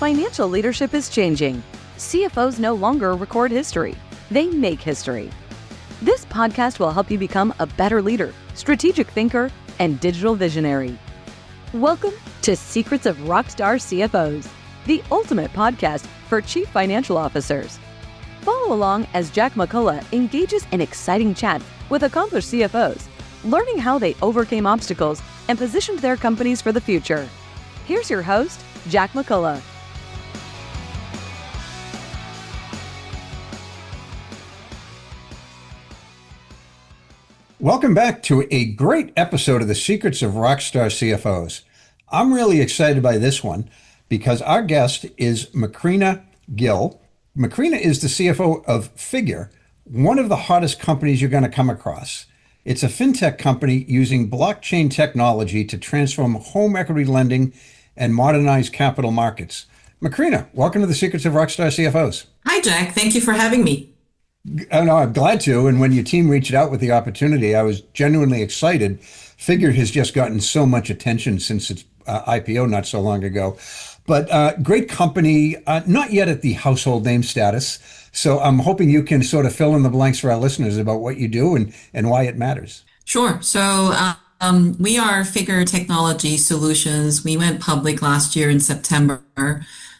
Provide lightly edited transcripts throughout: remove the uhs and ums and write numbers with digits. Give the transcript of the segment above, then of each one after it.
Financial leadership is changing. CFOs no longer record history. They make history. This podcast will help you become a better leader, strategic thinker, and digital visionary. Welcome to Secrets of Rockstar CFOs, the ultimate podcast for chief financial officers. Follow along as Jack McCullough engages in exciting chats with accomplished CFOs, learning how they overcame obstacles and positioned their companies for the future. Here's your host, Jack McCullough. Welcome back to a great episode of the Secrets of Rockstar CFOs. I'm really excited by this one because our guest is Macrina Kgil. Macrina is the CFO of Kgil, one of the hottest companies you're going to come across. It's a fintech company using blockchain technology to transform home equity lending and modernize capital markets. Macrina, welcome to the Secrets of Rockstar CFOs. Hi, Jack. Thank you for having me. Oh, no, I'm glad to. And when your team reached out with the opportunity, I was genuinely excited. Kgil has just gotten so much attention since its IPO not so long ago. But great company, not yet at the household name status. So I'm hoping you can sort of fill in the blanks for our listeners about what you do and why it matters. Sure. So we are Kgil Technology Solutions. We went public last year in September.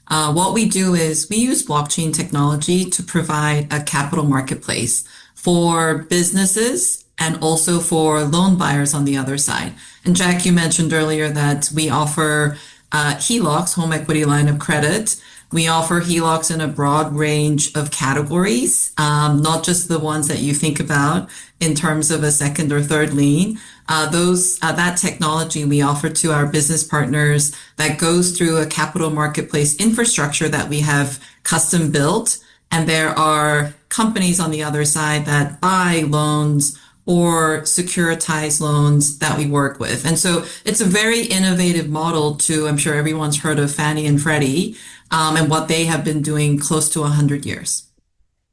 What we do is we use blockchain technology to provide a capital marketplace for businesses and also for loan buyers on the other side. And Jack, you mentioned earlier that we offer HELOCs, home equity line of credit. We offer HELOCs in a broad range of categories, not just the ones that you think about in terms of a second or third lien. That technology we offer to our business partners that goes through a capital marketplace infrastructure that we have custom built. And there are companies on the other side that buy loans or securitize loans that we work with. And so it's a very innovative model to, I'm sure everyone's heard of Fannie and Freddie, and what they have been doing close to 100 years.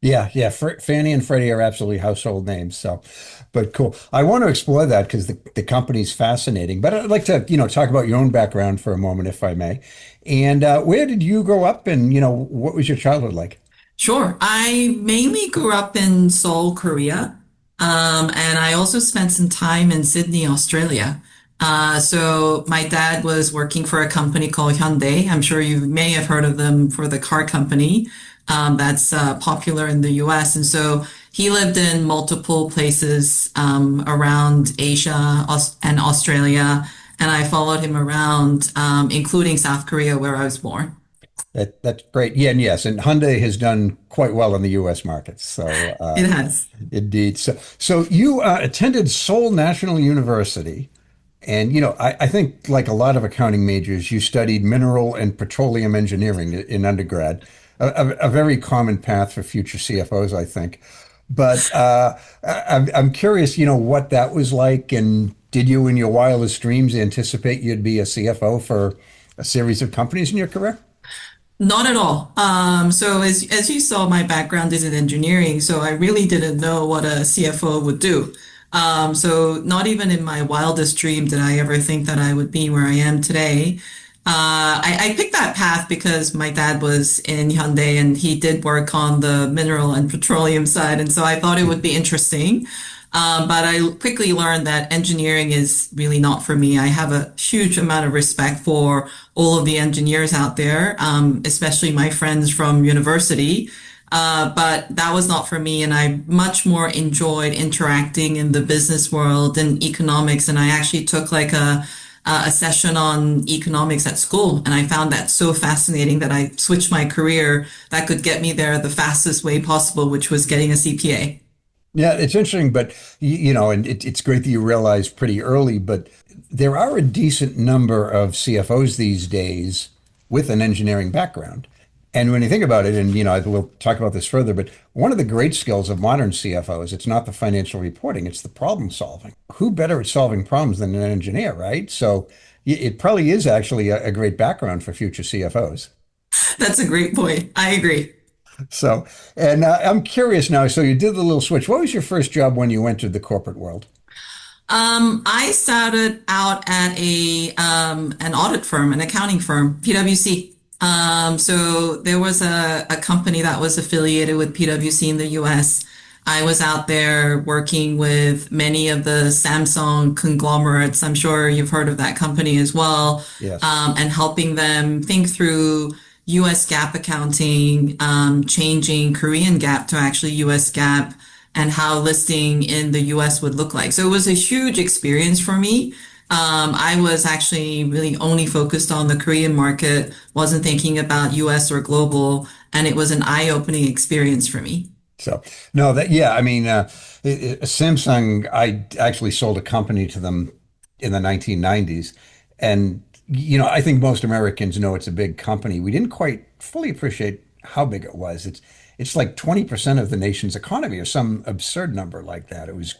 Yeah. Fannie and Freddie are absolutely household names. But cool. I want to explore that because the company's fascinating. But I'd like to, talk about your own background for a moment, if I may. And where did you grow up, and what was your childhood like? Sure. I mainly grew up in Seoul, Korea, and I also spent some time in Sydney, Australia. So my dad was working for a company called Hyundai. I'm sure you may have heard of them, for the car company. That's popular in the US. And so he lived in multiple places around Asia and Australia, and I followed him around, including South Korea, where I was born. That's great. Yeah, and yes, and Hyundai has done quite well in the U.S. markets. So it has. Indeed. So you attended Seoul National University. And, I think like a lot of accounting majors, you studied mineral and petroleum engineering in undergrad. A very common path for future CFOs, I think. But I'm curious, what that was like, and did you, in your wildest dreams, anticipate you'd be a CFO for a series of companies in your career? Not at all. So as you saw, my background is in engineering, so I really didn't know what a CFO would do. So not even in my wildest dream did I ever think that I would be where I am today. I picked that path because my dad was in Hyundai and he did work on the mineral and petroleum side. And so I thought it would be interesting. But I quickly learned that engineering is really not for me. I have a huge amount of respect for all of the engineers out there, especially my friends from university. But that was not for me. And I much more enjoyed interacting in the business world and economics. And I actually took like a session on economics at school. And I found that so fascinating that I switched my career that could get me there the fastest way possible, which was getting a CPA. Yeah, it's interesting, but and it's great that you realized pretty early, but there are a decent number of CFOs these days with an engineering background. And when you think about it, and we'll talk about this further, but one of the great skills of modern CFOs, it's not the financial reporting, it's the problem solving. Who better at solving problems than an engineer, right? So it probably is actually a great background for future CFOs. That's a great point. I agree. So, and I'm curious now, so you did the little switch. What was your first job when you entered the corporate world? I started out at an audit firm, an accounting firm, PwC. So there was a company that was affiliated with PwC in the US. I was out there working with many of the Samsung conglomerates. I'm sure you've heard of that company as well, Yes. and helping them think through US GAAP accounting, changing Korean GAAP to actually US GAAP, and how listing in the US would look like. So it was a huge experience for me. I was actually really only focused on the Korean market, wasn't thinking about US or global, and it was an eye-opening experience for me. So, no, that, yeah, I mean, Samsung, I actually sold a company to them in the 1990s. And, I think most Americans know it's a big company. We didn't quite fully appreciate how big it was. It's like 20% of the nation's economy or some absurd number like that. It was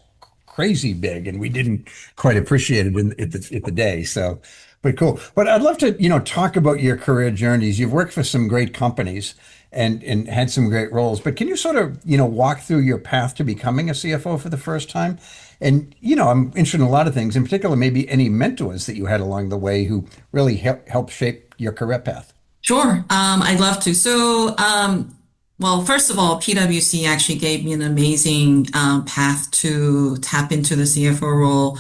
crazy big, and we didn't quite appreciate it at the day. So, but cool. But I'd love to, talk about your career journeys. You've worked for some great companies and had some great roles. But can you sort of, walk through your path to becoming a CFO for the first time? And, I'm interested in a lot of things, in particular, maybe any mentors that you had along the way who really helped shape your career path. Sure, I'd love to. Well, first of all, PwC actually gave me an amazing path to tap into the CFO role.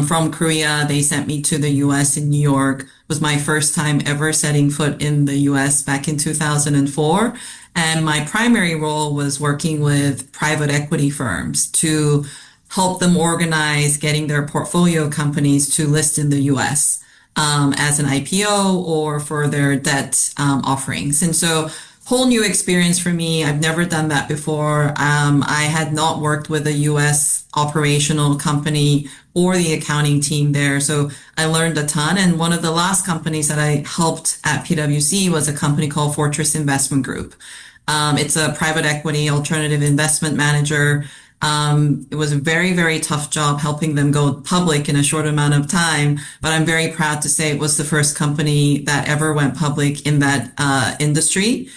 From Korea, they sent me to the US in New York. It was my first time ever setting foot in the US back in 2004. And my primary role was working with private equity firms to help them organize getting their portfolio companies to list in the US as an IPO or for their debt offerings. And so whole new experience for me. I've never done that before. I had not worked with a US operational company or the accounting team there. So I learned a ton. And one of the last companies that I helped at PwC was a company called Fortress Investment Group. It's a private equity alternative investment manager. It was a very, very tough job helping them go public in a short amount of time, but I'm very proud to say it was the first company that ever went public in that industry.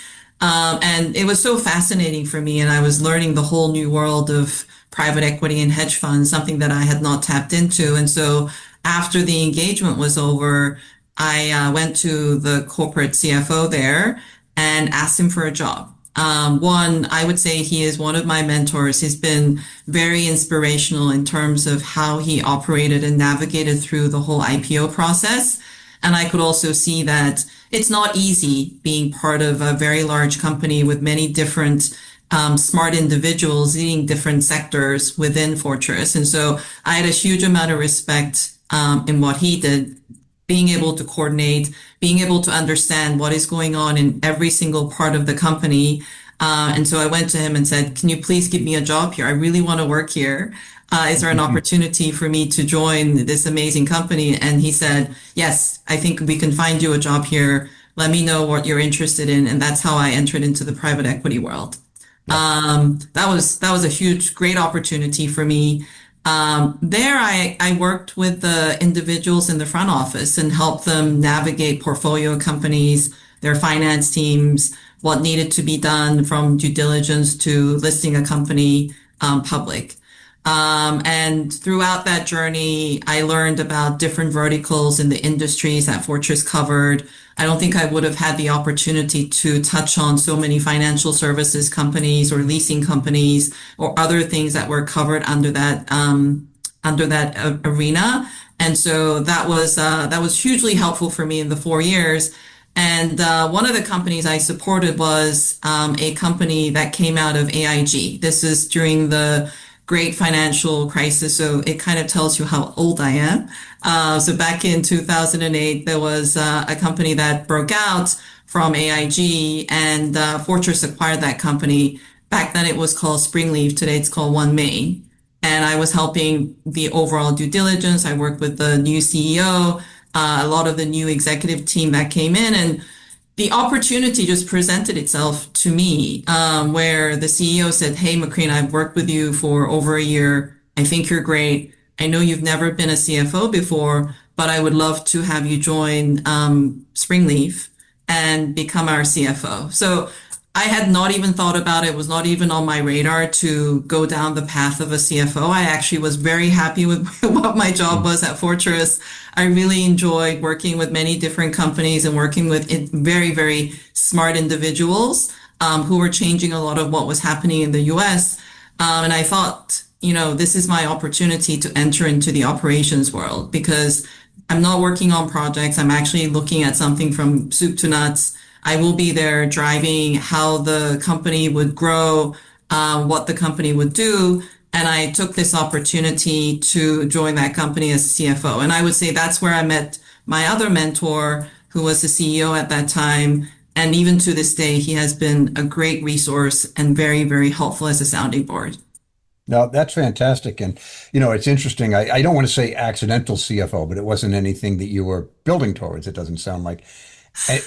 And it was so fascinating for me, and I was learning the whole new world of private equity and hedge funds, something that I had not tapped into. And so after the engagement was over, I went to the corporate CFO there and asked him for a job. One, I would say he is one of my mentors. He's been very inspirational in terms of how he operated and navigated through the whole IPO process. And I could also see that it's not easy being part of a very large company with many different smart individuals leading different sectors within Fortress. And so I had a huge amount of respect in what he did, being able to coordinate, being able to understand what is going on in every single part of the company. And so I went to him and said, can you please give me a job here? I really want to work here. Is there an opportunity for me to join this amazing company? And he said, yes, I think we can find you a job here. Let me know what you're interested in. And that's how I entered into the private equity world. Yeah. That was a huge, great opportunity for me. There, I worked with the individuals in the front office and helped them navigate portfolio companies, their finance teams, what needed to be done from due diligence to listing a company public. And throughout that journey, I learned about different verticals in the industries that Fortress covered. I don't think I would have had the opportunity to touch on so many financial services companies or leasing companies or other things that were covered under that arena. And so that was hugely helpful for me in the 4 years. And one of the companies I supported was a company that came out of AIG. This is during the great financial crisis, so it kind of tells you how old I am. So back in 2008, there was a company that broke out from AIG, and Fortress acquired that company. Back then it was called Springleaf. Today it's called OneMain. And I was helping the overall due diligence. I worked with the new CEO, a lot of the new executive team that came in, and the opportunity just presented itself to me, where the CEO said, hey, Macrina, I've worked with you for over a year. I think you're great. I know you've never been a CFO before, but I would love to have you join Springleaf and become our CFO. So I had not even thought about it, was not even on my radar to go down the path of a CFO. I actually was very happy with what my job was at Fortress. I really enjoyed working with many different companies and working with very, very smart individuals who were changing a lot of what was happening in the US. And I thought, this is my opportunity to enter into the operations world because I'm not working on projects. I'm actually looking at something from soup to nuts. I will be there driving how the company would grow, what the company would do. And I took this opportunity to join that company as a CFO. And I would say that's where I met my other mentor, who was the CEO at that time. And even to this day, he has been a great resource and very, very helpful as a sounding board. No, that's fantastic. And, it's interesting. I don't want to say accidental CFO, but it wasn't anything that you were building towards. It doesn't sound like.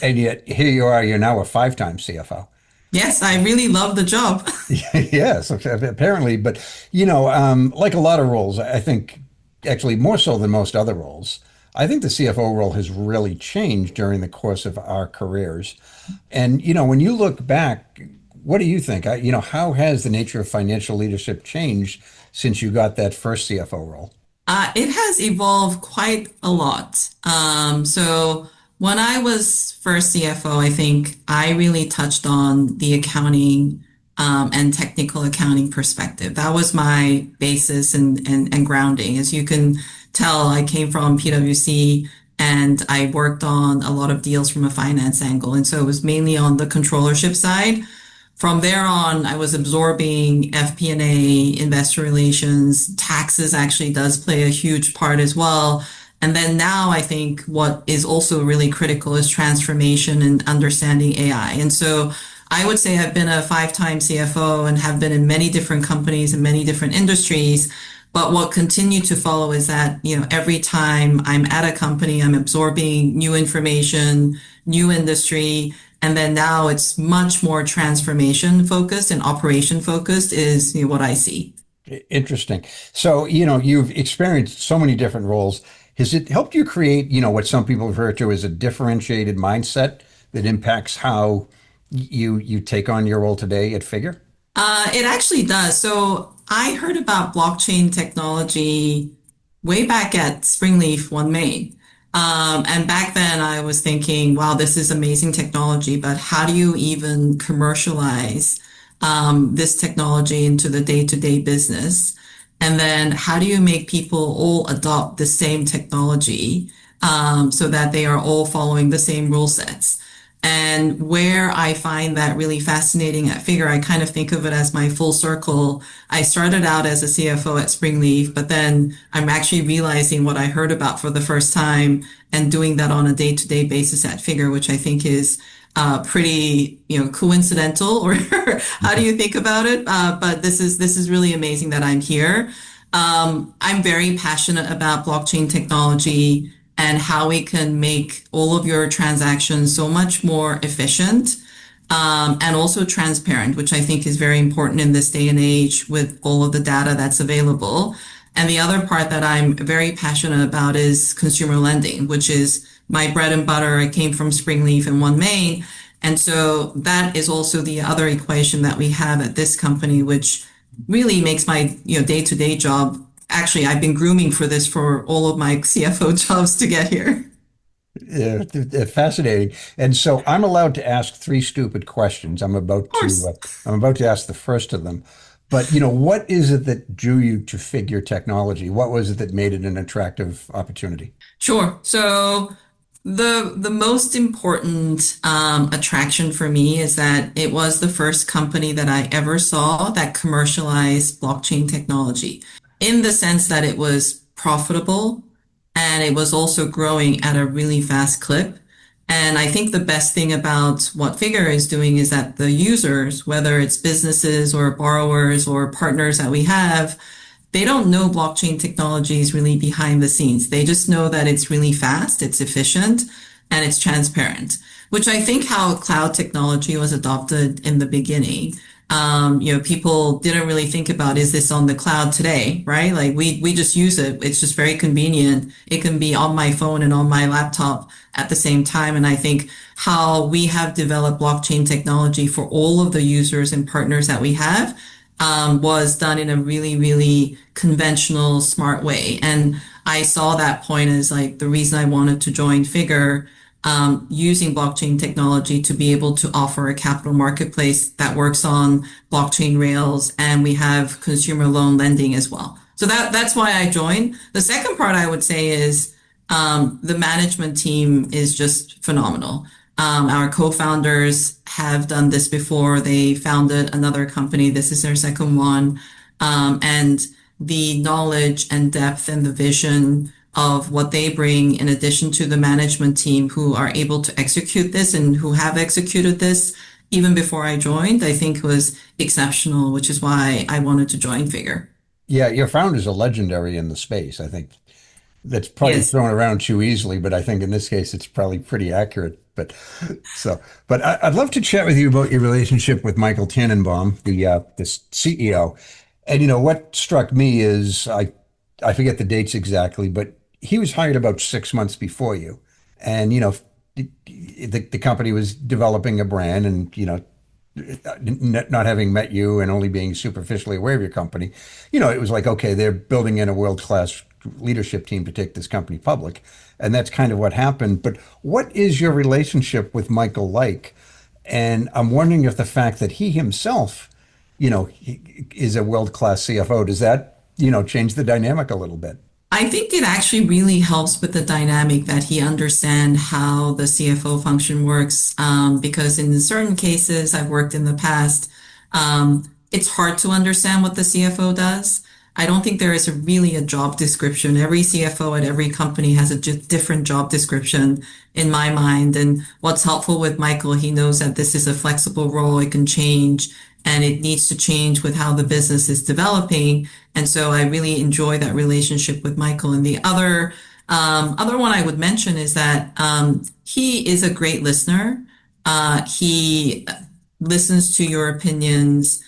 And yet here you are, you're now a five-time CFO. Yes, I really love the job. Yes, apparently. But, like a lot of roles, I think actually more so than most other roles, I think the CFO role has really changed during the course of our careers. And, when you look back, what do you think? How has the nature of financial leadership changed since you got that first CFO role? It has evolved quite a lot. So when I was first CFO, I think I really touched on the accounting and technical accounting perspective. That was my basis and grounding. As you can tell, I came from PwC and I worked on a lot of deals from a finance angle. And so it was mainly on the controllership side. From there on, I was absorbing FP&A, investor relations, taxes actually does play a huge part as well. And then now I think what is also really critical is transformation and understanding AI. And so I would say I've been a five-time CFO and have been in many different companies and many different industries. But what continued to follow is that, every time I'm at a company, I'm absorbing new information, new industry. And then now it's much more transformation focused and operation focused is what I see. Interesting. So, you've experienced so many different roles. Has it helped you create, what some people refer to as a differentiated mindset that impacts how you take on your role today at Figure? It actually does. So I heard about blockchain technology way back at Springleaf One Main. And back then I was thinking, wow, this is amazing technology, but how do you even commercialize this technology into the day-to-day business? And then how do you make people all adopt the same technology so that they are all following the same rule sets? And where I find that really fascinating at Figure, I kind of think of it as my full circle. I started out as a CFO at Springleaf, but then I'm actually realizing what I heard about for the first time and doing that on a day-to-day basis at Figure, which I think is pretty, coincidental. Or how do you think about it? But this is really amazing that I'm here. I'm very passionate about blockchain technology and how we can make all of your transactions so much more efficient and also transparent, which I think is very important in this day and age with all of the data that's available. And the other part that I'm very passionate about is consumer lending, which is my bread and butter. I came from Springleaf and One Main. And so that is also the other equation that we have at this company, which really makes my day-to-day job. Actually, I've been grooming for this for all of my CFO jobs to get here. Yeah, fascinating. And so I'm allowed to ask three stupid questions. Of course. I'm about to ask the first of them. But what is it that drew you to Figure Technology? What was it that made it an attractive opportunity? Sure. So the most important attraction for me is that it was the first company that I ever saw that commercialized blockchain technology in the sense that it was profitable and it was also growing at a really fast clip. And I think the best thing about what Figure is doing is that the users, whether it's businesses or borrowers or partners that we have, they don't know blockchain technology is really behind the scenes. They just know that it's really fast, it's efficient, and it's transparent, which I think how cloud technology was adopted in the beginning. People didn't really think about, is this on the cloud today, right? Like we just use it. It's just very convenient. It can be on my phone and on my laptop at the same time. And I think how we have developed blockchain technology for all of the users and partners that we have was done in a really, really conventional, smart way. And I saw that point as like the reason I wanted to join Figure, using blockchain technology to be able to offer a capital marketplace that works on blockchain rails, and we have consumer loan lending as well. So that's why I joined. The second part I would say is the management team is just phenomenal. Our co-founders have done this before. They founded another company. This is their second one. And the knowledge and depth and the vision of what they bring, in addition to the management team who are able to execute this and who have executed this even before I joined, I think was exceptional, which is why I wanted to join Figure. Yeah, your founders are legendary in the space. I think that's probably Yes. thrown around too easily, but I think in this case it's probably pretty accurate. But I'd love to chat with you about your relationship with Michael Tannenbaum, the CEO. And what struck me is I forget the dates exactly, but he was hired about 6 months before you, and the company was developing a brand, and not having met you and only being superficially aware of your company, it was like, okay, they're building in a world-class leadership team to take this company public. And that's kind of what happened. But what is your relationship with Michael like? And I'm wondering if the fact that he himself, is a world-class CFO, does that, change the dynamic a little bit? I think it actually really helps with the dynamic that he understand how the CFO function works. Because in certain cases I've worked in the past, it's hard to understand what the CFO does. I don't think there is really a job description. Every CFO at every company has a different job description in my mind. And what's helpful with Michael, he knows that this is a flexible role. It can change and it needs to change with how the business is developing. And so I really enjoy that relationship with Michael. And the other one I would mention is that he is a great listener. He listens to your opinions.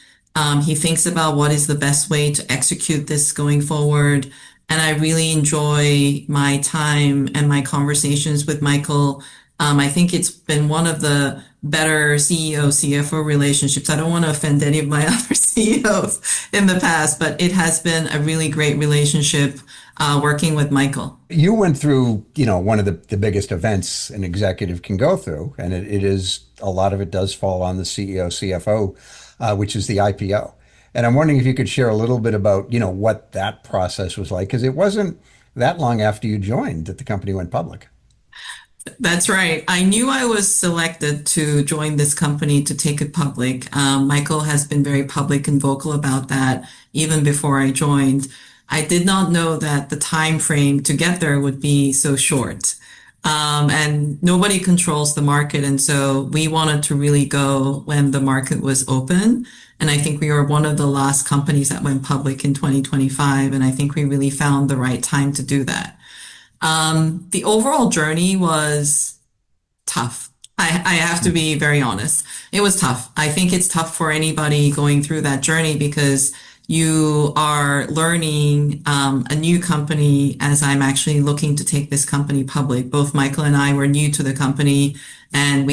He thinks about what is the best way to execute this going forward. And I really enjoy my time and my conversations with Michael. I think it's been one of the better CEO-CFO relationships. I don't want to offend any of my other CEOs in the past, but it has been a really great relationship working with Michael. You went through, one of the biggest events an executive can go through, and it is, a lot of it does fall on the CEO, CFO, which is the IPO. And I'm wondering if you could share a little bit about, what that process was like, because it wasn't that long after you joined that the company went public. That's right. I knew I was selected to join this company to take it public. Michael has been very public and vocal about that even before I joined. I did not know that the time frame to get there would be so short. And nobody controls the market. And so we wanted to really go when the market was open. And I think we were one of the last companies that went public in 2025. And I think we really found the right time to do that. The overall journey was tough. I have to be very honest. It was tough. I think it's tough for anybody going through that journey because you are learning a new company as I'm actually looking to take this company public. Both Michael and I were new to the company, and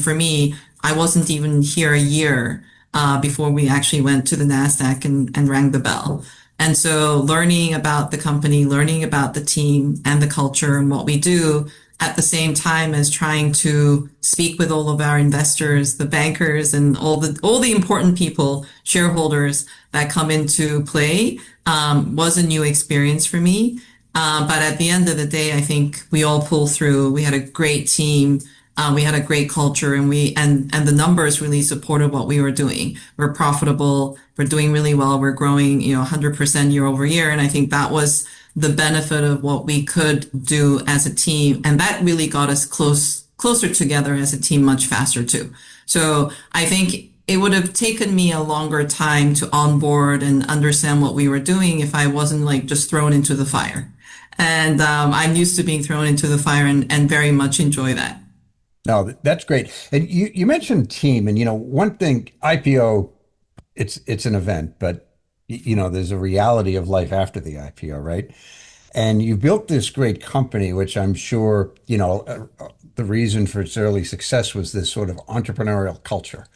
for me, I wasn't even here a year before we actually went to the NASDAQ and rang the bell. And so learning about the company, learning about the team and the culture and what we do at the same time as trying to speak with all of our investors, the bankers and all the important people, shareholders that come into play, was a new experience for me. But at the end of the day, I think we all pulled through. We had a great team. We had a great culture and the numbers really supported what we were doing. We're profitable. We're doing really well. We're growing, 100% year over year. And I think that was the benefit of what we could do as a team. And that really got us closer together as a team much faster too. So I think it would have taken me a longer time to onboard and understand what we were doing if I wasn't like just thrown into the fire. And I'm used to being thrown into the fire and very much enjoy that. No, that's great. And you mentioned team, and one thing, IPO it's an event, but there's a reality of life after the IPO, right? And you built this great company, which I'm sure, the reason for its early success was this sort of entrepreneurial culture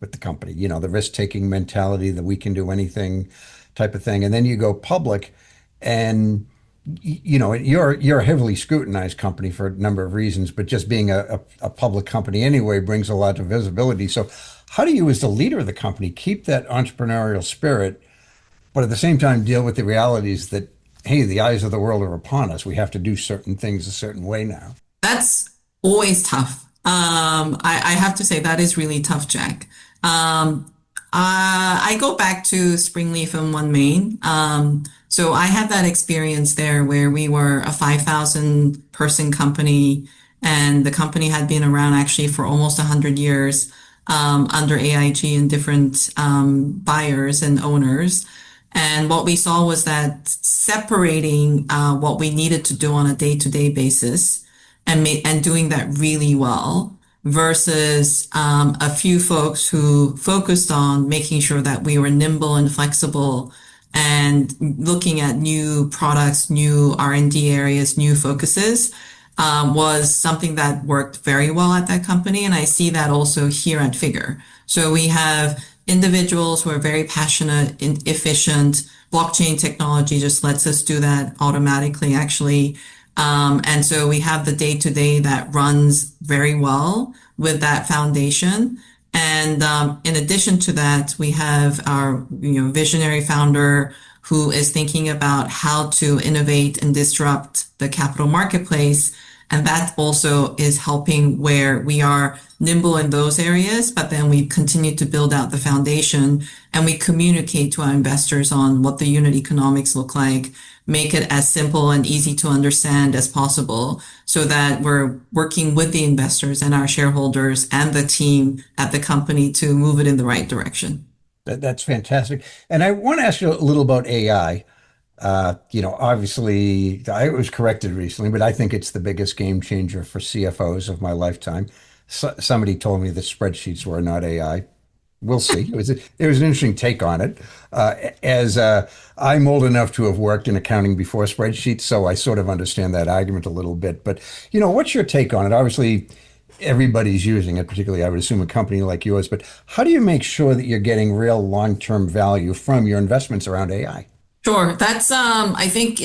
with the company, the risk-taking mentality, that we can do anything type of thing. And then you go public and you're a heavily scrutinized company for a number of reasons, but just being a public company anyway brings a lot of visibility. So how do you, as the leader of the company, keep that entrepreneurial spirit, but at the same time deal with the realities that, hey, the eyes of the world are upon us. We have to do certain things a certain way now. That's always tough. I have to say that is really tough, Jack. I go back to Springleaf and One Main. So I had that experience there where we were a 5,000 person company, and the company had been around actually for almost 100 years, under AIG and different buyers and owners. And what we saw was that separating what we needed to do on a day-to-day basis and doing that really well versus a few folks who focused on making sure that we were nimble and flexible and looking at new products, new R&D areas, new focuses, was something that worked very well at that company. And I see that also here at Figure. So we have individuals who are very passionate and efficient. Blockchain technology just lets us do that automatically, actually. And so we have the day-to-day that runs very well with that foundation. And in addition to that, we have our visionary founder who is thinking about how to innovate and disrupt the capital marketplace. And that also is helping where we are nimble in those areas, but then we continue to build out the foundation and we communicate to our investors on what the unit economics look like, make it as simple and easy to understand as possible so that we're working with the investors and our shareholders and the team at the company to move it in the right direction. That's fantastic. And I want to ask you a little about AI. Obviously, I was corrected recently, but I think it's the biggest game changer for CFOs of my lifetime. Somebody told me that spreadsheets were not AI. We'll see. It was an interesting take on it. As I'm old enough to have worked in accounting before spreadsheets, so I sort of understand that argument a little bit. But what's your take on it? Obviously, everybody's using it, particularly I would assume a company like yours. But how do you make sure that you're getting real long-term value from your investments around AI? Sure. That's, I think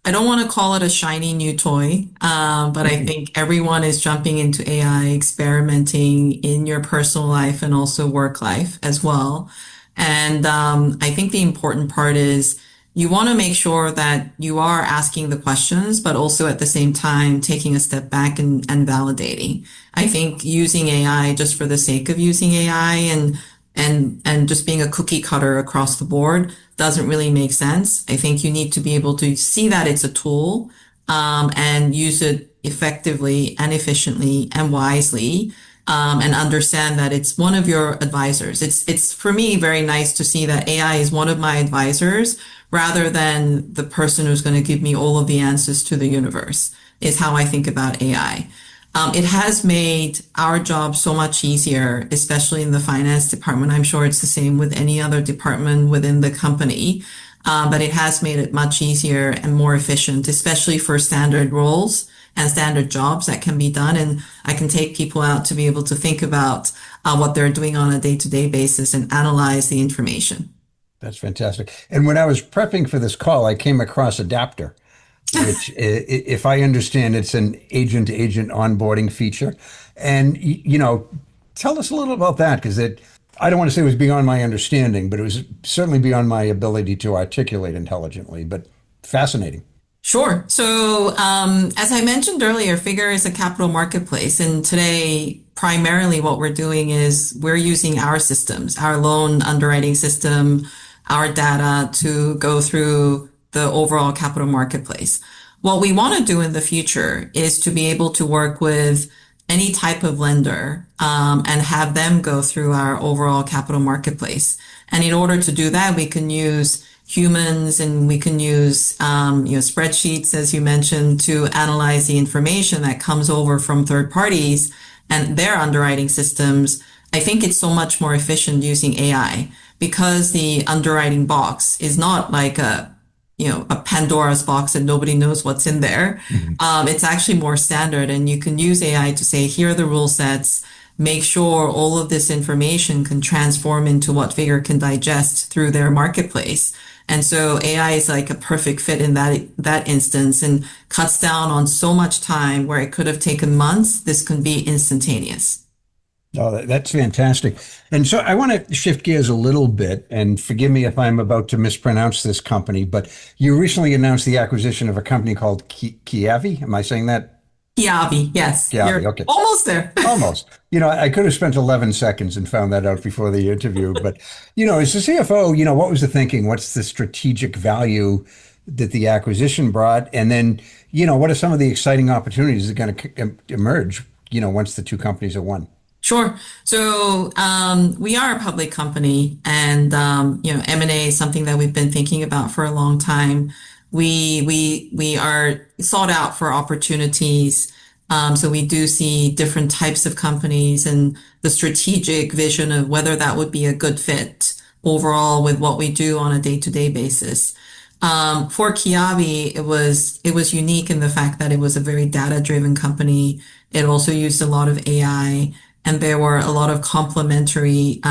I don't want to call it a shiny new toy, but I think everyone is jumping into AI, experimenting in your personal life and also work life as well. And I think the important part is you want to make sure that you are asking the questions, but also at the same time taking a step back and validating. I think using AI just for the sake of using AI and just being a cookie cutter across the board doesn't really make sense. I think you need to be able to see that it's a tool, and use it effectively and efficiently and wisely, and understand that it's one of your advisors. It's for me very nice to see that AI is one of my advisors rather than the person who's going to give me all of the answers to the universe, is how I think about AI. It has made our job so much easier, especially in the finance department. I'm sure it's the same with any other department within the company, but it has made it much easier and more efficient, especially for standard roles and standard jobs that can be done. And I can take people out to be able to think about what they're doing on a day-to-day basis and analyze the information. That's fantastic. And when I was prepping for this call, I came across Adapter, which, if I understand, it's an agent-to-agent onboarding feature. And, tell us a little about that, because I don't want to say it was beyond my understanding, but it was certainly beyond my ability to articulate intelligently, but fascinating. Sure. So, as I mentioned earlier, Figure is a capital marketplace. And today, primarily what we're doing is we're using our systems, our loan underwriting system, our data to go through the overall capital marketplace. What we want to do in the future is to be able to work with any type of lender, and have them go through our overall capital marketplace. And in order to do that, we can use humans and we can use spreadsheets, as you mentioned, to analyze the information that comes over from third parties and their underwriting systems. I think it's so much more efficient using AI because the underwriting box is not like a Pandora's box and nobody knows what's in there. Mhm. It's actually more standard, and you can use AI to say, here are the rule sets. Make sure all of this information can transform into what Figure can digest through their marketplace. And so AI is like a perfect fit in that instance and cuts down on so much time where it could have taken months. This can be instantaneous. Oh, that's fantastic. And so I want to shift gears a little bit, and forgive me if I'm about to mispronounce this company, but you recently announced the acquisition of a company called Kiavi. Am I saying that? Kiavi, yes, Kiavi, you're okay. almost there. Almost. I could have spent 11 seconds and found that out before the interview. But, as the CFO, what was the thinking? What's the strategic value that the acquisition brought? And then, what are some of the exciting opportunities that are going to emerge, once the two companies are one? Sure. So we are a public company, and M&A is something that we've been thinking about for a long time. We are sought out for opportunities. So we do see different types of companies and the strategic vision of whether that would be a good fit overall with what we do on a day-to-day basis. For Kiavi, it was unique in the fact that it was a very data-driven company. It also used a lot of AI, and there were a lot of complementary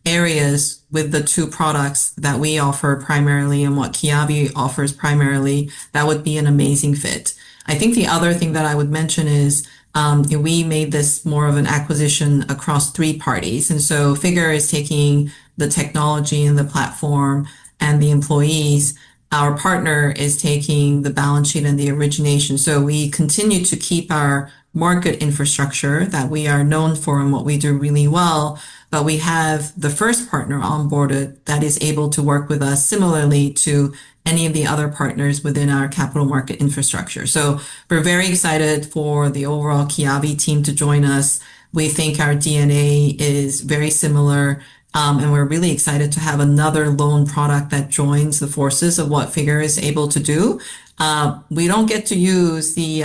areas with the two products that we offer primarily and what Kiavi offers primarily. That would be an amazing fit. I think the other thing that I would mention is we made this more of an acquisition across three parties. And so Figure is taking the technology and the platform and the employees. Our partner is taking the balance sheet and the origination. So we continue to keep our market infrastructure that we are known for and what we do really well. But we have the first partner onboarded that is able to work with us similarly to any of the other partners within our capital market infrastructure. So we're very excited for the overall Kiavi team to join us. We think our DNA is very similar. And we're really excited to have another loan product that joins the forces of what Figure is able to do. We don't get to use the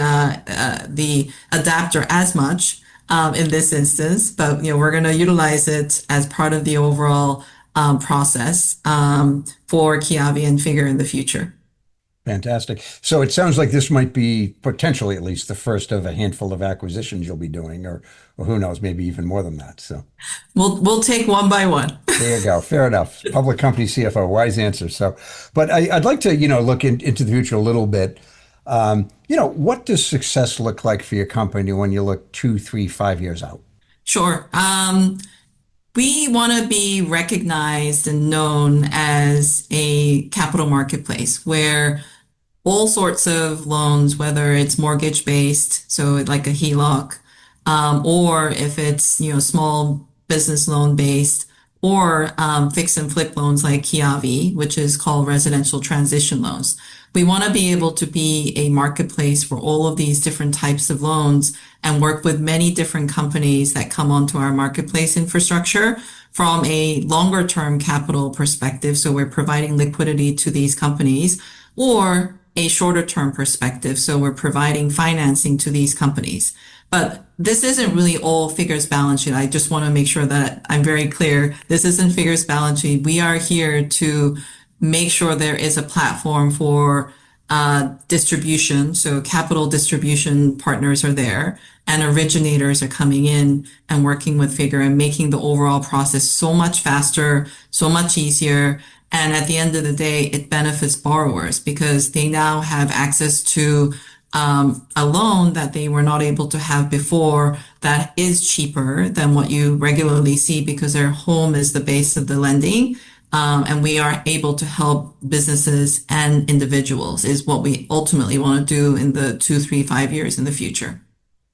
adapter as much in this instance, but we're going to utilize it as part of the overall process for Kiavi and Figure in the future. Fantastic. So it sounds like this might be potentially at least the first of a handful of acquisitions you'll be doing, or who knows, maybe even more than that. So We'll take one by one. there you go. Fair enough. Public company CFO, wise answer. So, but I'd like to, look into the future a little bit. What does success look like for your company when you look 2, 3, 5 years out? Sure. We want to be recognized and known as a capital marketplace where all sorts of loans, whether it's mortgage based, so like a HELOC, or if it's small business loan based, or fix and flip loans like Kiavi, which is called residential transition loans. We want to be able to be a marketplace for all of these different types of loans and work with many different companies that come onto our marketplace infrastructure from a longer term capital perspective. So we're providing liquidity to these companies, or a shorter term perspective. So we're providing financing to these companies. But this isn't really all Figure's balance sheet. I just want to make sure that I'm very clear. This isn't Figure's balance sheet. We are here to make sure there is a platform for distribution. So capital distribution partners are there, and originators are coming in and working with Figure and making the overall process so much faster, so much easier. And at the end of the day, it benefits borrowers because they now have access to a loan that they were not able to have before that is cheaper than what you regularly see because their home is the base of the lending. And we are able to help businesses and individuals is what we ultimately want to do in the 2, 3, 5 years in the future.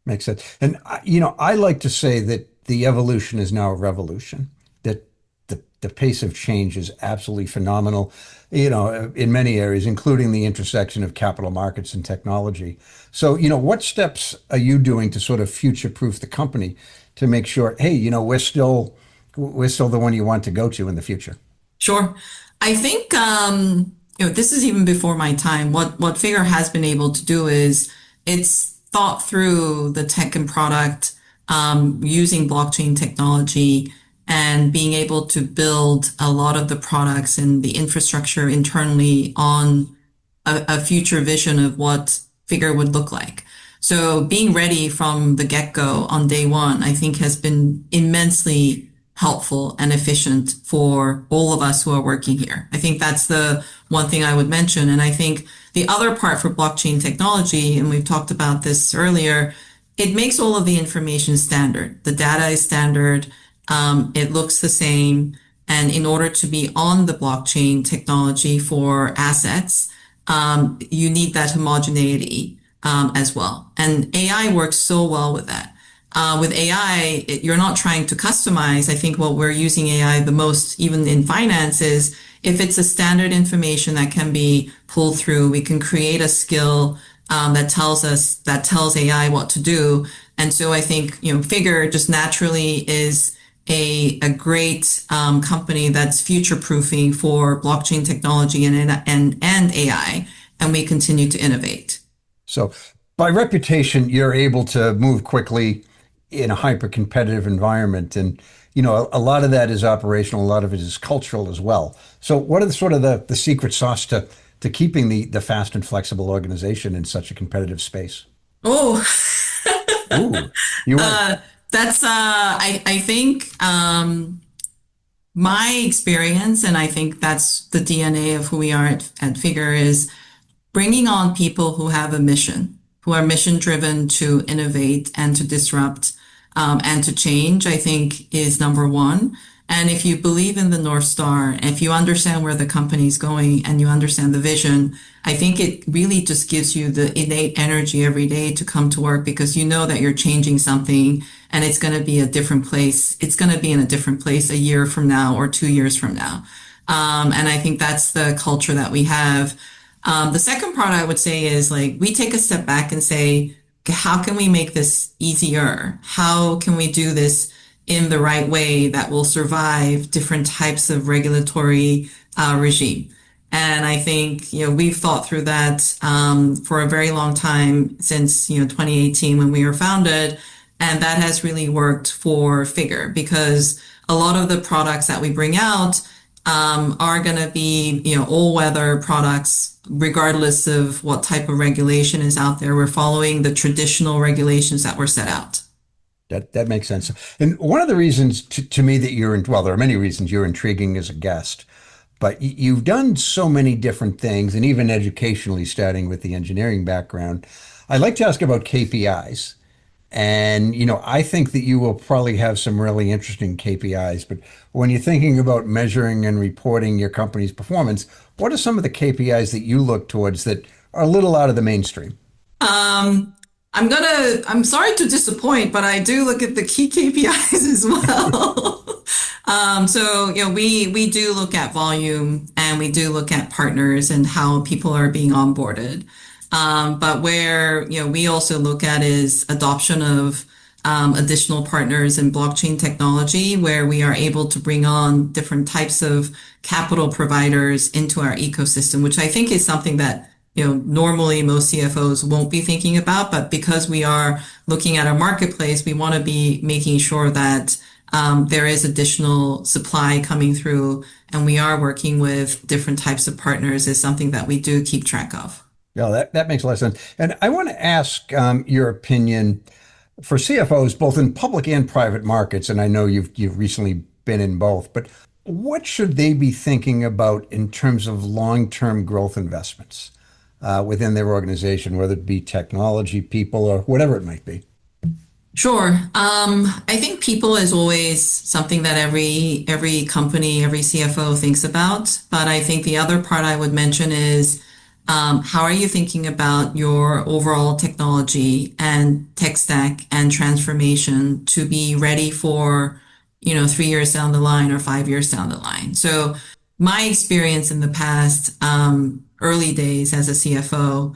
Makes sense. And I like to say that the evolution is now a revolution. That the pace of change is absolutely phenomenal. In many areas, including the intersection of capital markets and technology. So, what steps are you doing to sort of future-proof the company to make sure, hey, we're still the one you want to go to in the future? Sure. I think this is even before my time. What Figure has been able to do is it's thought through the tech and product using blockchain technology and being able to build a lot of the products and the infrastructure internally on a future vision of what Figure would look like. So being ready from the get-go on day one, I think has been immensely helpful and efficient for all of us who are working here. I think that's the one thing I would mention. And I think the other part for blockchain technology, and we've talked about this earlier, it makes all of the information standard. The data is standard. It looks the same. And in order to be on the blockchain technology for assets, you need that homogeneity as well. And AI works so well with that. With AI, you're not trying to customize. I think what we're using AI the most, even in finance, is if it's a standard information that can be pulled through, we can create a skill that tells AI what to do. And so I think, Figure just naturally is a great company that's future proofing for blockchain technology and AI, and we continue to innovate. So, by reputation, you're able to move quickly in a hyper competitive environment. And, a lot of that is operational, a lot of it is cultural as well. So, what are the sort of the secret sauce to keeping the fast and flexible organization in such a competitive space? Oh, Ooh, you went. that's, I think, my experience, and I think that's the DNA of who we are at Figure, is bringing on people who have a mission, who are mission driven to innovate and to disrupt, and to change, I think is number one. And if you believe in the North Star, and if you understand where the company is going and you understand the vision, I think it really just gives you the innate energy every day to come to work because you know that you're changing something and it's going to be a different place. It's going to be in a different place a year from now or 2 years from now. And I think that's the culture that we have. The second part I would say is like we take a step back and say, how can we make this easier? How can we do this in the right way that will survive different types of regulatory regime? And I think, we've thought through that for a very long time since, 2018 when we were founded. And that has really worked for Figure because a lot of the products that we bring out are going to be, all weather products, regardless of what type of regulation is out there. We're following the traditional regulations that were set out. That makes sense. And one of the reasons to me that well, there are many reasons you're intriguing as a guest, but you've done so many different things and even educationally, starting with the engineering background. I'd like to ask about KPIs. And, I think that you will probably have some really interesting KPIs, but when you're thinking about measuring and reporting your company's performance, what are some of the KPIs that you look towards that are a little out of the mainstream? I'm sorry to disappoint, but I do look at the key KPIs as well. So, we do look at volume and we do look at partners and how people are being onboarded. But where, we also look at is adoption of additional partners in blockchain technology, where we are able to bring on different types of capital providers into our ecosystem, which I think is something that, normally most CFOs won't be thinking about. But because we are looking at our marketplace, we want to be making sure that there is additional supply coming through, and we are working with different types of partners is something that we do keep track of. Yeah, that makes a lot of sense. And I want to ask your opinion for CFOs, both in public and private markets. And I know you've recently been in both, but what should they be thinking about in terms of long-term growth investments within their organization, whether it be technology, people, or whatever it might be? Sure. I think people is always something that every company, every CFO thinks about. But I think the other part I would mention is how are you thinking about your overall technology and tech stack and transformation to be ready for, 3 years down the line or 5 years down the line? So my experience in the past, early days as a CFO,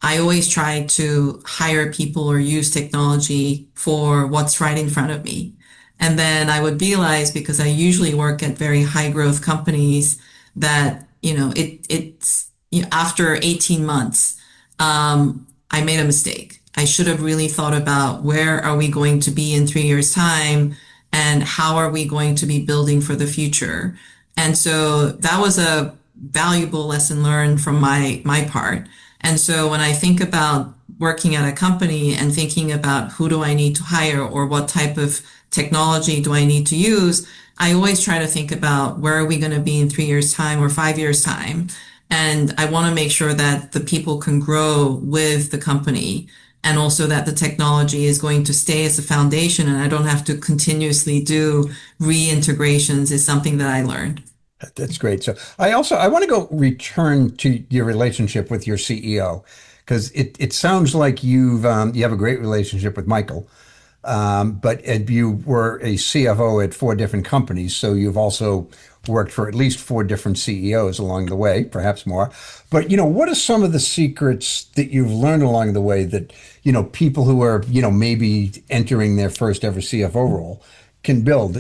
I always try to hire people or use technology for what's right in front of me. And then I would realize, because I usually work at very high growth companies, that, it's after 18 months, I made a mistake. I should have really thought about where are we going to be in 3 years' time and how are we going to be building for the future. And so that was a valuable lesson learned from my part. And so when I think about working at a company and thinking about who do I need to hire or what type of technology do I need to use, I always try to think about where are we going to be in 3 years time or 5 years time. And I want to make sure that the people can grow with the company and also that the technology is going to stay as a foundation and I don't have to continuously do reintegrations is something that I learned. That's great. So I want to go return to your relationship with your CEO because it sounds like you have a great relationship with Michael. But you were a CFO at four different companies, so you've also worked for at least four different CEOs along the way, perhaps more. But what are some of the secrets that you've learned along the way that people who are maybe entering their first ever CFO role can build,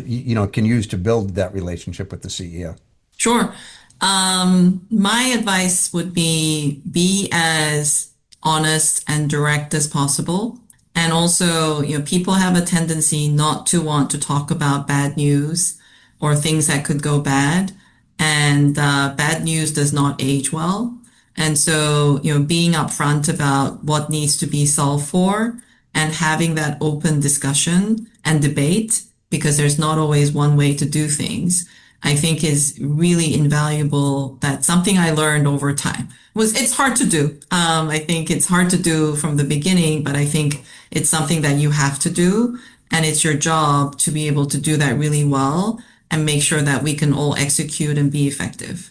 can use to build that relationship with the CEO? Sure. My advice would be as honest and direct as possible. And also, people have a tendency not to want to talk about bad news or things that could go bad. And bad news does not age well. And so, being upfront about what needs to be solved for and having that open discussion and debate, because there's not always one way to do things, I think is really invaluable. That's something I learned over time. It's hard to do. I think it's hard to do from the beginning, but I think it's something that you have to do. And it's your job to be able to do that really well and make sure that we can all execute and be effective.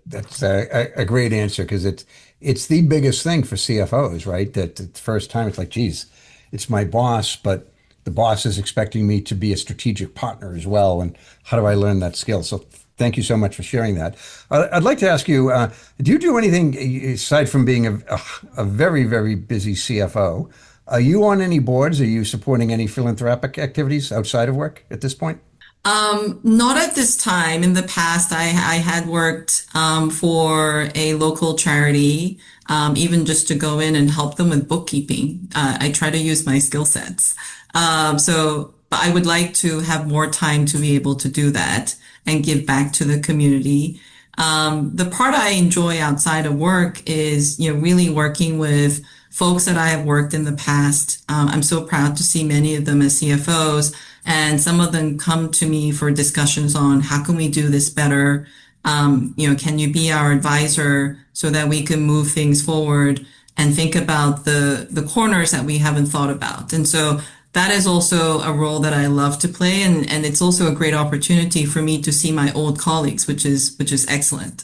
That's a great answer because it's the biggest thing for CFOs, right? That the first time it's like, geez, it's my boss, but the boss is expecting me to be a strategic partner as well. And how do I learn that skill? So thank you so much for sharing that. I'd like to ask you, do you do anything aside from being a very, very busy CFO? Are you on any boards? Are you supporting any philanthropic activities outside of work at this point? Not at this time. In the past, I had worked for a local charity, even just to go in and help them with bookkeeping. I try to use my skill sets. But I would like to have more time to be able to do that and give back to the community. The part I enjoy outside of work is, really working with folks that I have worked in the past. I'm so proud to see many of them as CFOs, and some of them come to me for discussions on how can we do this better? Can you be our advisor so that we can move things forward and think about the corners that we haven't thought about? And so that is also a role that I love to play, and it's also a great opportunity for me to see my old colleagues, which is excellent.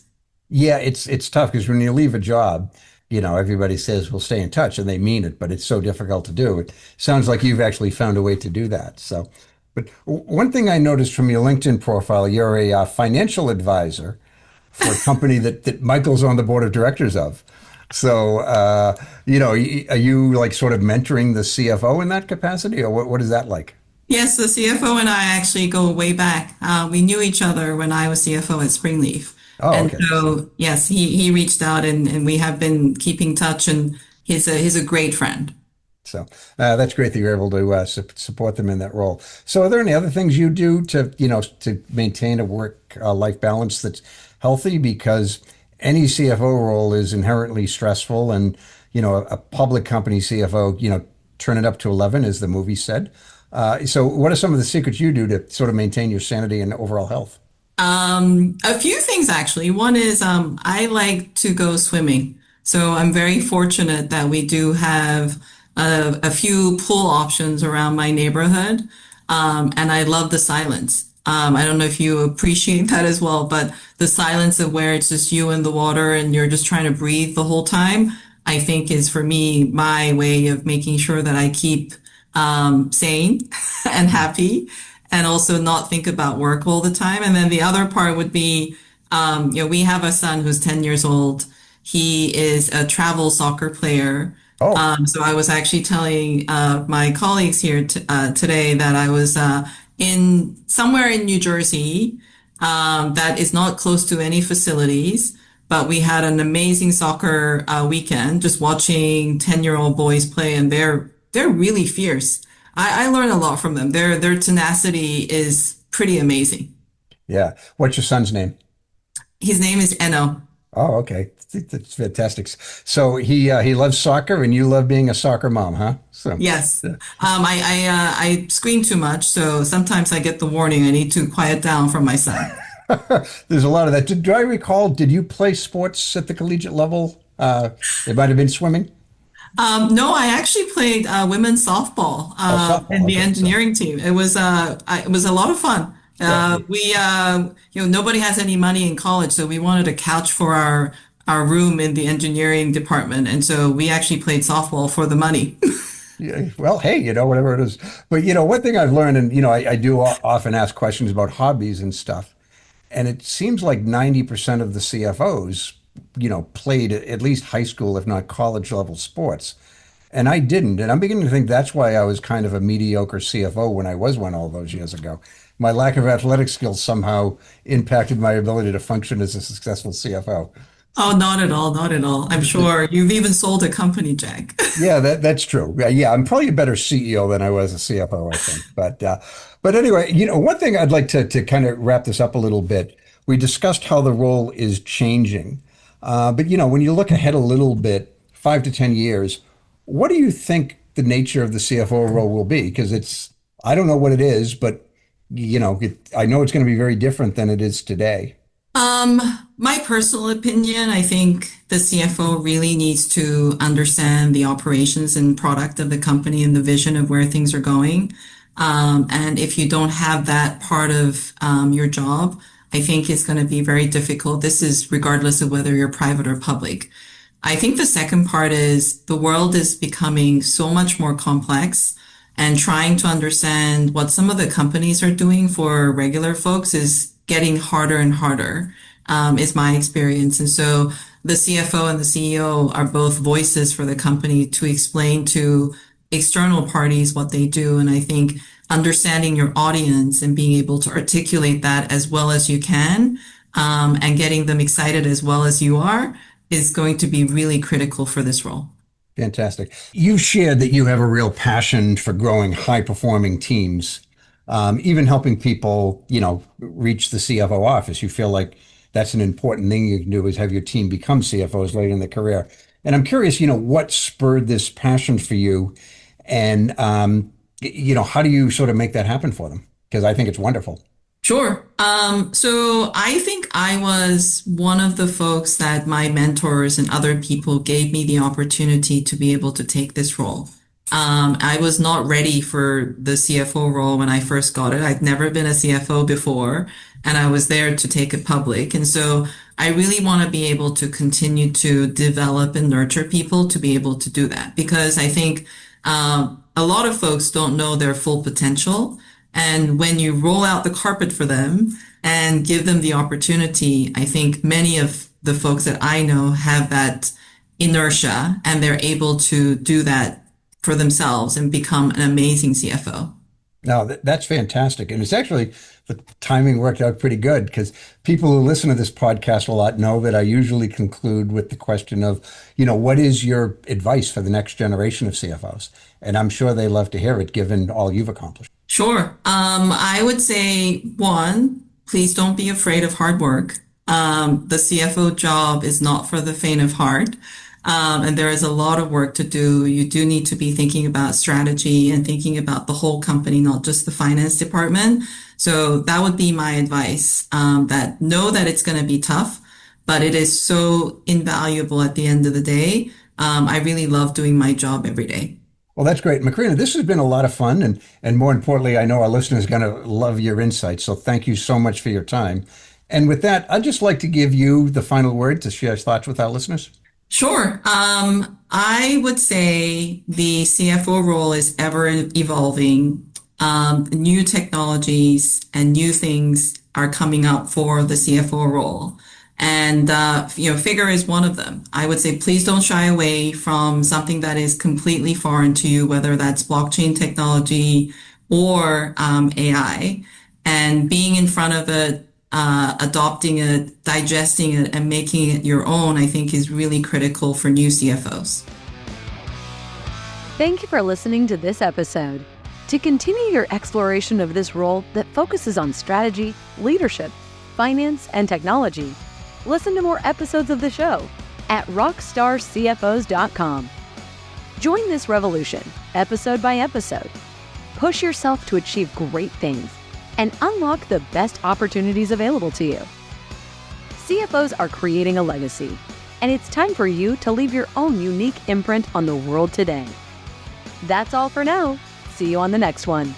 Yeah, it's tough because when you leave a job, everybody says we'll stay in touch and they mean it, but it's so difficult to do. It sounds like you've actually found a way to do that. So, but one thing I noticed from your LinkedIn profile, you're a financial advisor for a company that Michael's on the board of directors of. So, are you like sort of mentoring the CFO in that capacity, or what is that like? Yes, the CFO and I actually go way back. We knew each other when I was CFO at Springleaf. Oh, And okay. so, yes, he reached out and we have been keeping touch and he's a great friend. So that's great that you're able to support them in that role. So, are there any other things you do to maintain a work life balance that's healthy? Because any CFO role is inherently stressful, and a public company CFO, turn it up to 11, as the movie said. So, what are some of the secrets you do to sort of maintain your sanity and overall health? A few things actually. One is I like to go swimming. So I'm very fortunate that we do have a few pool options around my neighborhood. And I love the silence. I don't know if you appreciate that as well, but the silence of where it's just you in the water and you're just trying to breathe the whole time, I think is for me my way of making sure that I keep sane and happy and also not think about work all the time. And then the other part would be, we have a son who's 10 years old. He is a travel soccer player. Oh, So I was actually telling my colleagues here today that I was in somewhere in New Jersey that is not close to any facilities, but we had an amazing soccer weekend just watching 10-year-old boys play, and they're really fierce. I learn a lot from them. Their tenacity is pretty amazing. Yeah. What's your son's name? His name is Enno. Oh, okay. That's fantastic. So he loves soccer, and you love being a soccer mom, huh? So Yes. I scream too much, so sometimes I get the warning I need to quiet down from my son. there's a lot of that. Do I recall? Did you play sports at the collegiate level? It might have been swimming. No, I actually played women's softball Oh, softball. in the Okay, so engineering team. It was a lot of fun. yeah, Nobody has any money in college, so we wanted a couch for our room in the engineering department, and so we actually played softball for the money. yeah. Well, hey, whatever it is. But one thing I've learned, and I do often ask questions about hobbies and stuff, and it seems like 90% of the CFOs, played at least high school, if not college level sports. And I didn't. And I'm beginning to think that's why I was kind of a mediocre CFO when I was one all those years ago. My lack of athletic skills somehow impacted my ability to function as a successful CFO. Oh, not at all, not at all. I'm sure you've even sold a company, Jack. Yeah, that's true. Yeah, I'm probably a better CEO than I was a CFO, I think. But anyway, one thing I'd like to kind of wrap this up a little bit. We discussed how the role is changing, but when you look ahead a little bit, 5 to 10 years, what do you think the nature of the CFO role will be? Because I don't know what it is, but I know it's going to be very different than it is today. Um, my personal opinion, I think the CFO really needs to understand the operations and product of the company and the vision of where things are going. And if you don't have that part of your job, I think it's going to be very difficult. This is regardless of whether you're private or public. I think the second part is the world is becoming so much more complex, and trying to understand what some of the companies are doing for regular folks is getting harder and harder, is my experience. And so the CFO and the CEO are both voices for the company to explain to external parties what they do. And I think understanding your audience and being able to articulate that as well as you can, and getting them excited as well as you are, is going to be really critical for this role. Fantastic. You shared that you have a real passion for growing high performing teams, even helping people, reach the CFO office. You feel like that's an important thing you can do is have your team become CFOs later in their career. And I'm curious, what spurred this passion for you? And, how do you sort of make that happen for them? Because I think it's wonderful. Sure. So I think I was one of the folks that my mentors and other people gave me the opportunity to be able to take this role. I was not ready for the CFO role when I first got it. I'd never been a CFO before, and I was there to take it public. And so I really want to be able to continue to develop and nurture people to be able to do that, because I think a lot of folks don't know their full potential. And when you roll out the carpet for them and give them the opportunity, I think many of the folks that I know have that inertia, and they're able to do that for themselves and become an amazing CFO. No, that's fantastic. And it's actually, the timing worked out pretty good because people who listen to this podcast a lot know that I usually conclude with the question of, what is your advice for the next generation of CFOs? And I'm sure they love to hear it given all you've accomplished. Sure. I would say one, please don't be afraid of hard work. The CFO job is not for the faint of heart. And there is a lot of work to do. You do need to be thinking about strategy and thinking about the whole company, not just the finance department. So that would be my advice, that know that it's going to be tough, but it is so invaluable at the end of the day. I really love doing my job every day. Well, that's great. Macrina, this has been a lot of fun. And more importantly, I know our listeners are going to love your insights. So thank you so much for your time. And with that, I'd just like to give you the final word to share thoughts with our listeners. Sure. I would say the CFO role is ever evolving. New technologies and new things are coming up for the CFO role. And, figure is one of them. I would say, please don't shy away from something that is completely foreign to you, whether that's blockchain technology or AI, and being in front of it, adopting it, digesting it, and making it your own, I think is really critical for new CFOs. Thank you for listening to this episode. To continue your exploration of this role that focuses on strategy, leadership, finance, and technology, listen to more episodes of the show at rockstarcfos.com. Join this revolution, episode by episode. Push yourself to achieve great things and unlock the best opportunities available to you. CFOs are creating a legacy, and it's time for you to leave your own unique imprint on the world today. That's all for now. See you on the next one.